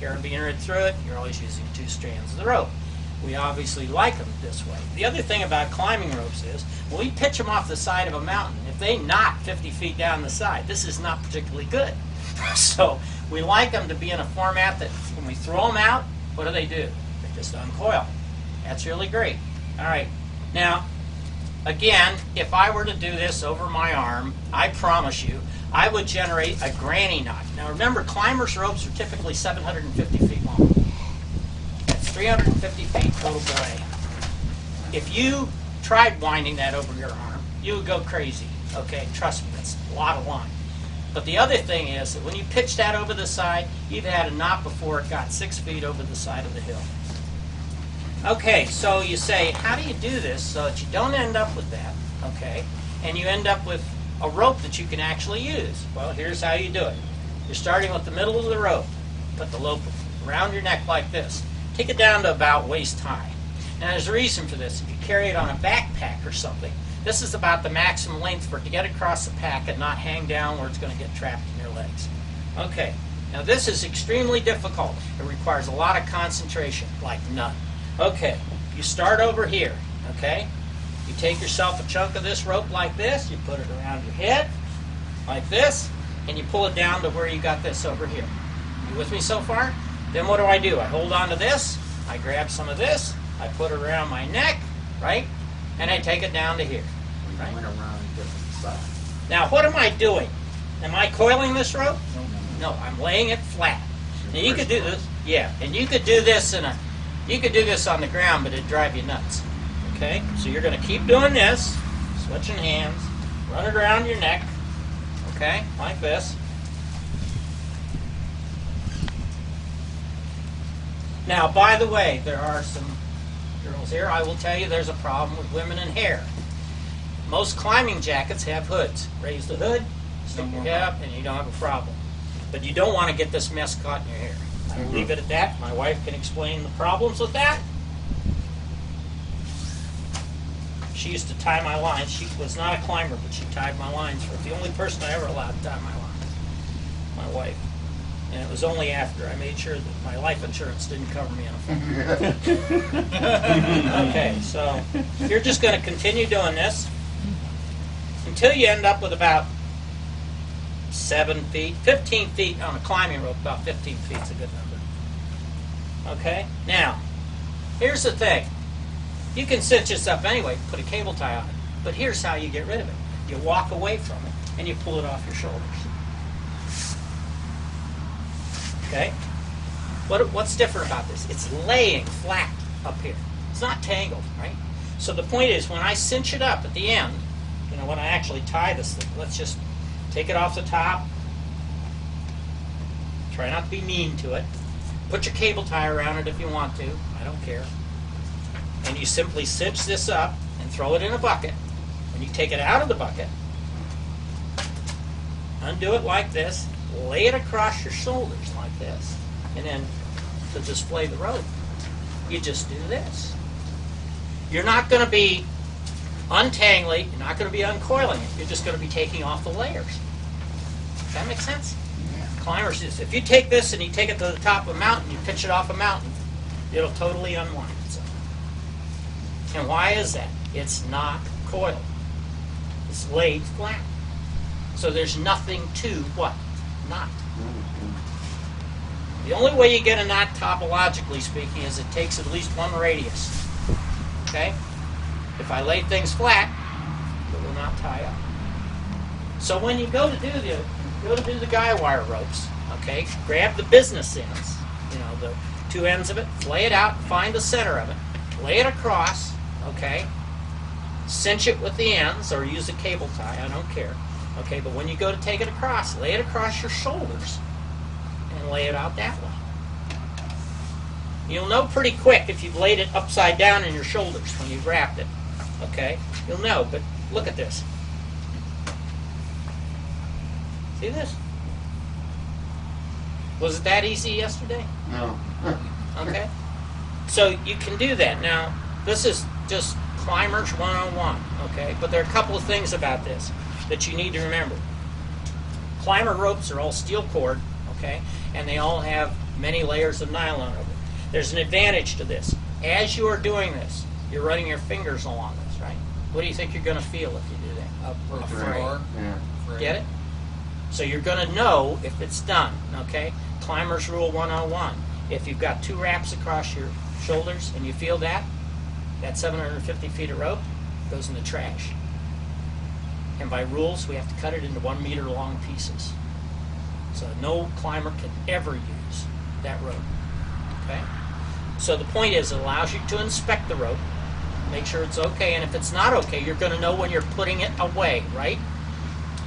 carabiner it through it, you're always using 2 strands of the rope. We obviously like them this way. The other thing about climbing ropes is, when we pitch them off the side of a mountain, if they knot 50 feet down the side, this is not particularly good. So we like them to be in a format that when we throw them out, what do? They just uncoil. That's really great. All right. Now, again, if I were to do this over my arm, I promise you, I would generate a granny knot. Now remember, climbers' ropes are typically 750 feet long. That's 350 feet total belay. If you tried winding that over your arm, you would go crazy. Okay, trust me, that's a lot of line. But the other thing is that when you pitch that over the side, you've had a knot before it got 6 feet over the side of the hill. Okay, so you say, how do you do this so that you don't end up with that, okay, and you end up with a rope that you can actually use? Well, here's how you do it. You're starting with the middle of the rope. Put the rope around your neck like this. Take it down to about waist high. Now, there's a reason for this. If you carry it on a backpack or something, this is about the maximum length for it to get across the pack and not hang down where it's going to get trapped in your legs. Okay, now this is extremely difficult. It requires a lot of concentration, like none. Okay, you start over here, okay? You take yourself a chunk of this rope like this, you put it around your head, like this, and you pull it down to where you got this over here. You with me so far? Then what do? I hold on to this, I grab some of this, I put it around my neck, right? And I take it down to here. Right? Went around different sides. Now, what am I doing? Am I coiling this rope? No, I'm laying it flat. Now you could do this, yeah, and you could do this on the ground, but it'd drive you nuts. Okay, so you're going to keep doing this, switching hands, run it around your neck, okay, like this. Now, by the way, there are some girls here. I will tell you there's a problem with women and hair. Most climbing jackets have hoods. Raise the hood, stick your head up, and you don't have a problem. But you don't want to get this mess caught in your hair. I will leave it at that. My wife can explain the problems with that. She used to tie my lines. She was not a climber, but she tied my lines. For the only person I ever allowed to tie my lines, my wife. And it was only after I made sure that my life insurance didn't cover me on a phone. Okay, so you're just going to continue doing this until you end up with about 7 feet, 15 feet on a climbing rope. About 15 feet is a good number. Okay, now here's the thing. You can cinch this up anyway, put a cable tie on it. But here's how you get rid of it. You walk away from it and you pull it off your shoulders. Okay? What's different about this? It's laying flat up here. It's not tangled, right? So the point is, when I cinch it up at the end, you know, when I actually tie this thing, let's just take it off the top. Try not to be mean to it. Put your cable tie around it if you want to. I don't care. And you simply cinch this up and throw it in a bucket. When you take it out of the bucket, undo it like this, lay it across your shoulders like this, and then to display the rope, you just do this. You're not going to be untangling, you're not going to be uncoiling it, you're just going to be taking off the layers. Does that make sense? Yeah. Climbers, if you take this and you take it to the top of a mountain, you pitch it off a mountain, it'll totally unwind itself. And why is that? It's not coiled. It's laid flat. So there's nothing to what? Knot. The only way you get a knot, topologically speaking, is it takes at least one radius. Okay? If I lay things flat, it will not tie up. So when you go to do the guy wire ropes, okay, grab the business ends, you know, the two ends of it, lay it out, find the center of it, lay it across, okay, cinch it with the ends or use a cable tie, I don't care. Okay, but when you go to take it across, lay it across your shoulders and lay it out that way. You'll know pretty quick if you've laid it upside down in your shoulders when you've wrapped it. Okay, you'll know, but look at this. See this? Was it that easy yesterday? No. Okay, so you can do that. Now, this is just Climbers 101, okay, but there are a couple of things about this that you need to remember. Climber ropes are all steel cord, okay, and they all have many layers of nylon over it. There's an advantage to this. As you are doing this, you're running your fingers along this, right? What do you think you're going to feel if you do that? Afraid. Yeah. Get it? So you're going to know if it's done, okay? Climber's Rule 101. If you've got 2 wraps across your shoulders and you feel that 750 feet of rope goes in the trash. And by rules, we have to cut it into 1 meter long pieces. So no climber can ever use that rope, okay? So the point is, it allows you to inspect the rope, make sure it's okay, and if it's not okay, you're going to know when you're putting it away, right?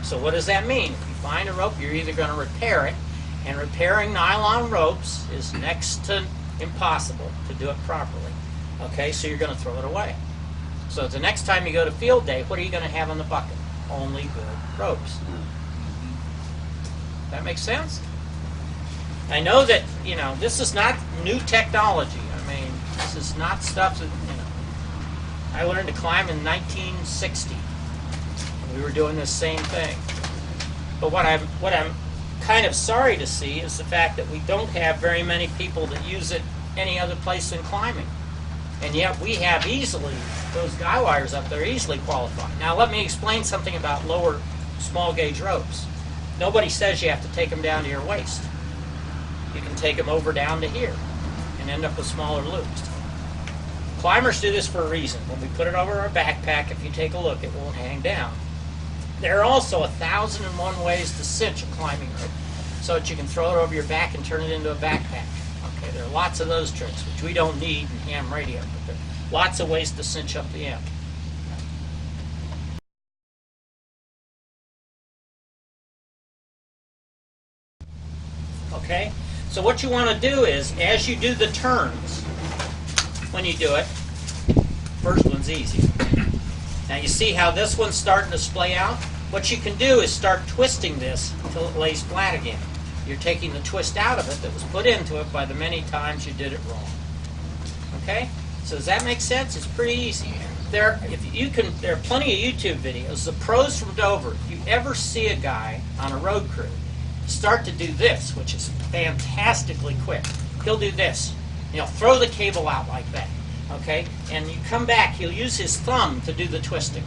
So what does that mean? If you find a rope, you're either going to repair it, and repairing nylon ropes is next to impossible to do it properly. Okay, so you're going to throw it away. So the next time you go to field day, what are you going to have in the bucket? Only good ropes. That makes sense? I know that, you know, this is not new technology. I mean, this is not stuff that, you know, I learned to climb in 1960. We were doing this same thing. But what I'm kind of sorry to see is the fact that we don't have very many people that use it any other place than climbing. And yet we have easily, those guy wires up there easily qualify. Now let me explain something about lower small gauge ropes. Nobody says you have to take them down to your waist. You can take them over down to here and end up with smaller loops. Climbers do this for a reason. When we put it over our backpack, if you take a look, it won't hang down. There are also 1,001 ways to cinch a climbing rope so that you can throw it over your back and turn it into a backpack. Okay, there are lots of those tricks, which we don't need in ham radio, but there are lots of ways to cinch up the end. Okay, so what you want to do is, as you do the turns, when you do it, first one's easy. Now you see how this one's starting to splay out? What you can do is start twisting this until it lays flat again. You're taking the twist out of it that was put into it by the many times you did it wrong. Okay? So does that make sense? It's pretty easy. There are plenty of YouTube videos. The pros from Dover, if you ever see a guy on a road crew start to do this, which is fantastically quick, he'll do this. He'll throw the cable out like that. Okay? And you come back, he'll use his thumb to do the twisting.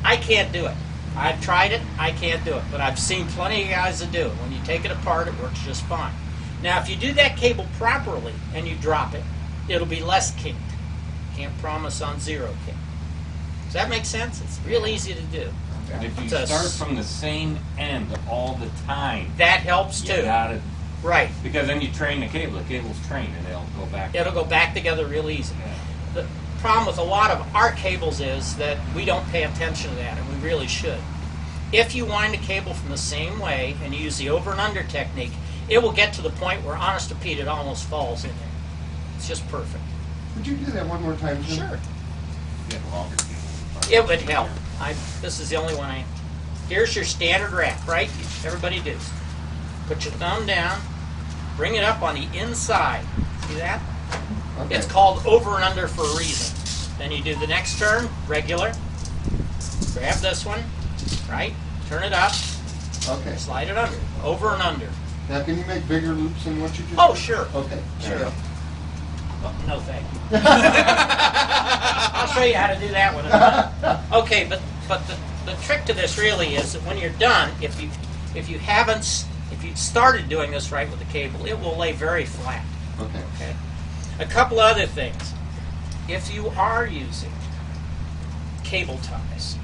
I can't do it. I've tried it, I can't do it. But I've seen plenty of guys that do it. When you take it apart, it works just fine. Now, if you do that cable properly and you drop it, it'll be less kinked. Can't promise on zero kink. Does that make sense? It's real easy to do. And if you start from the same end all the time, that helps too. You got it. Right. Because then you train the cable. The cable's trained and it'll go back. It'll go back together real easy. Yeah. The problem with a lot of our cables is that we don't pay attention to that, and we really should. If you wind a cable from the same way and you use the over and under technique, it will get to the point where, honest to Pete, it almost falls in there. It's just perfect. Would you do that one more time, Jim? Sure. Get longer cable. It would help. This is the only one Here's your standard wrap, right? Everybody do. Put your thumb down, bring it up on the inside. See that? Okay. It's called over and under for a reason. Then you do the next turn, regular. Grab this one, right? Turn it up. Okay. Slide it under. Over and under. Now, can you make bigger loops than what you just Oh, did? sure. Okay. Sure. Oh, no, thank you. I'll show you how to do that one. Okay, but the trick to this really is that when you're done, if you started doing this right with the cable, it will lay very flat. Okay. Okay. A couple other things. If you are using cable ties,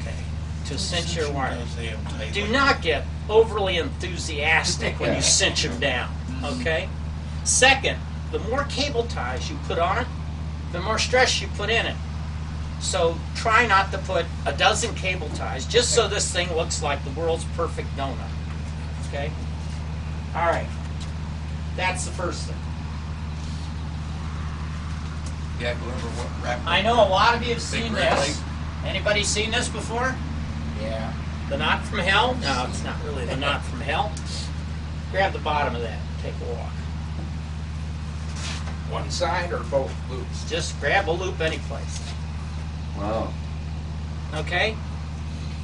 okay, to cinch your wire, do not get overly enthusiastic when you cinch them down. Okay. Second, the more cable ties you put on it, the more stress you put in it. So try not to put a dozen cable ties just so this thing looks like the world's perfect donut. Okay? All right. That's the first thing. Yeah, go over what wrap. I know a lot of you have seen red this. Anybody seen this before? Yeah. The knot from hell? No, it's not really the knot from hell. Grab the bottom of that. Take a walk. One side or both loops? Just grab a loop any place. Wow. Okay?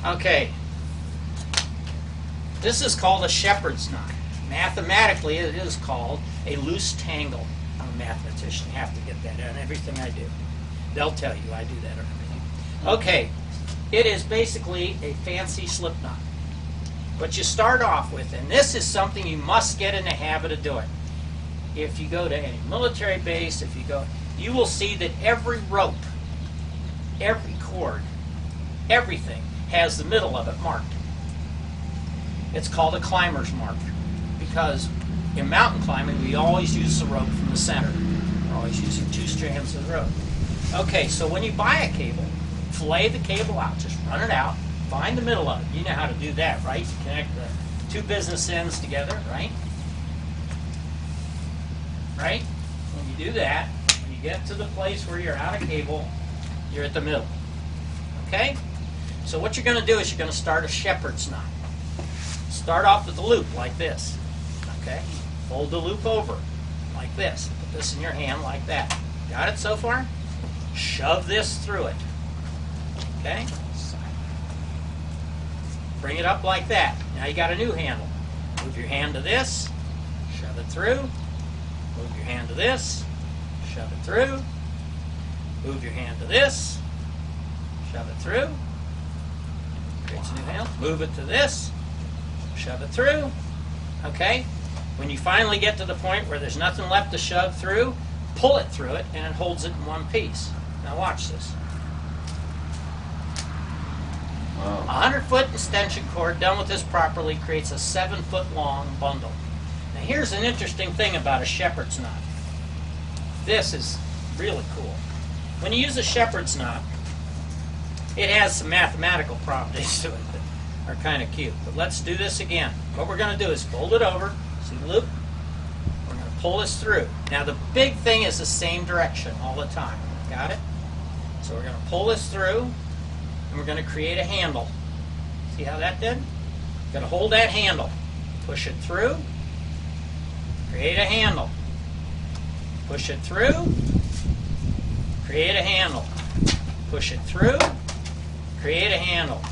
Okay. This is called a shepherd's knot. Mathematically, it is called a loose tangle. I'm a mathematician. You have to get that in everything I do. They'll tell you I do that on everything. Okay, it is basically a fancy slip knot. But you start off with, and this is something you must get in the habit of doing. If you go to any military base, you will see that every rope, every cord, everything has the middle of it marked. It's called a climber's mark because in mountain climbing we always use the rope from the center. We're always using 2 strands of the rope. Okay, so when you buy a cable, fillet the cable out, just run it out, find the middle of it. You know how to do that, right? You connect the 2 business ends together, right? Right? When you do that, when you get to the place where you're out of cable, you're at the middle. Okay? So what you're going to do is you're going to start a shepherd's knot. Start off with the loop like this. Okay? Fold the loop over like this. Put this in your hand like that. Got it so far? Shove this through it. Okay? Bring it up like that. Now you got a new handle. Move your hand to this. Shove it through. Move your hand to this. Shove it through. Move your hand to this. Shove it through. Creates a new handle. Move it to this. Shove it through. Okay? When you finally get to the point where there's nothing left to shove through, pull it through it and it holds it in one piece. Now watch this. Wow. A 100-foot extension cord done with this properly creates a 7-foot long bundle. Now here's an interesting thing about a shepherd's knot. This is really cool. When you use a shepherd's knot, it has some mathematical properties to it that are kind of cute. But let's do this again. What we're going to do is fold it over. See the loop? We're going to pull this through. Now the big thing is the same direction all the time. Got it? So we're going to pull this through, and we're going to create a handle. See how that did? Going to hold that handle. Push it through. Create a handle. Push it through. Create a handle. Push it through. Create a handle.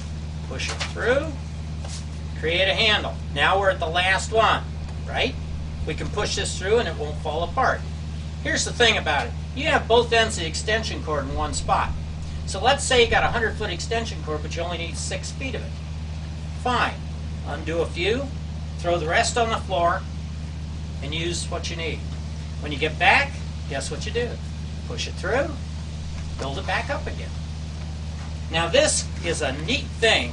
Push it through. Create a handle. Now we're at the last one, right? We can push this through and it won't fall apart. Here's the thing about it. You have both ends of the extension cord in one spot. So let's say you got a 100-foot extension cord, but you only need 6 feet of it. Fine. Undo a few, throw the rest on the floor, and use what you need. When you get back, guess what you do? Push it through, build it back up again. Now this is a neat thing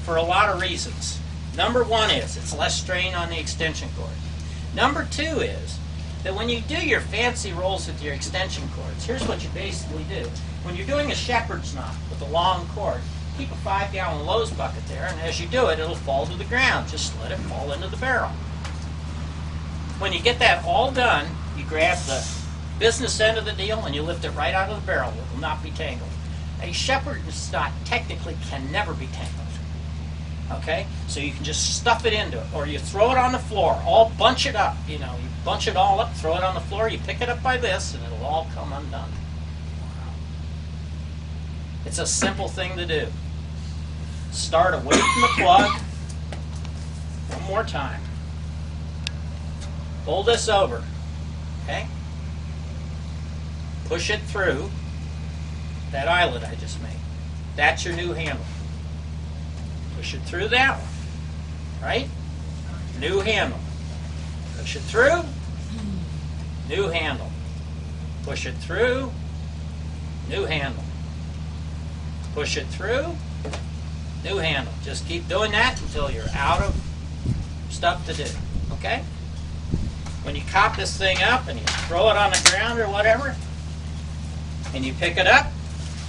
for a lot of reasons. Number one is it's less strain on the extension cord. Number two is that when you do your fancy rolls with your extension cords, here's what you basically do. When you're doing a shepherd's knot with a long cord, keep a 5-gallon Lowe's bucket there, and as you do it, it'll fall to the ground. Just let it fall into the barrel. When you get that all done, you grab the business end of the deal and you lift it right out of the barrel. It will not be tangled. A shepherd's knot technically can never be tangled. Okay? So you can just stuff it into it, or you throw it on the floor, all bunch it up. You know, you bunch it all up, throw it on the floor, you pick it up by this, and it'll all come undone. It's a simple thing to do. Start away from the plug. One more time. Pull this over. Okay? Push it through that eyelet I just made. That's your new handle. Push it through that one. Right? New handle. Push it through. New handle. Push it through. New handle. Push it through. New handle. Just keep doing that until you're out of stuff to do. Okay? When you cop this thing up and you throw it on the ground or whatever, and you pick it up,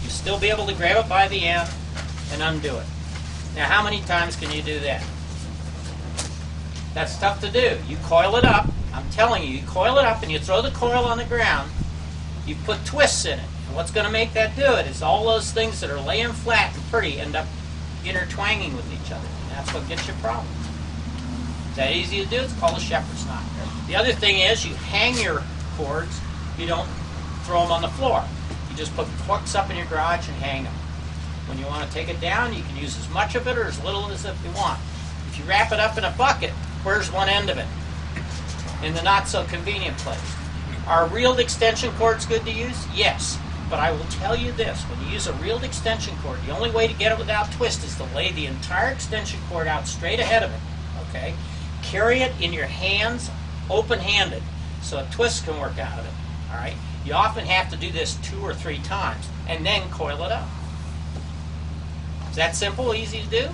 you'll still be able to grab it by the end and undo it. Now, how many times can you do that? That's tough to do. You coil it up. I'm telling you, you coil it up and you throw the coil on the ground. You put twists in it. And what's going to make that do it is all those things that are laying flat and pretty end up intertwanging with each other. And that's what gets you problems. Is that easy to do? It's called a shepherd's knot. The other thing is you hang your cords. You don't throw them on the floor. You just put hooks up in your garage and hang them. When you want to take it down, you can use as much of it or as little as if you want. If you wrap it up in a bucket, Where's one end of it? In the not so convenient place. Are reeled extension cords good to use? Yes. But I will tell you this, when you use a reeled extension cord, the only way to get it without twist is to lay the entire extension cord out straight ahead of it, okay? Carry it in your hands, open-handed, so a twist can work out of it, all right? You often have to do this 2 or 3 times, and then coil it up. Is that simple, easy to do?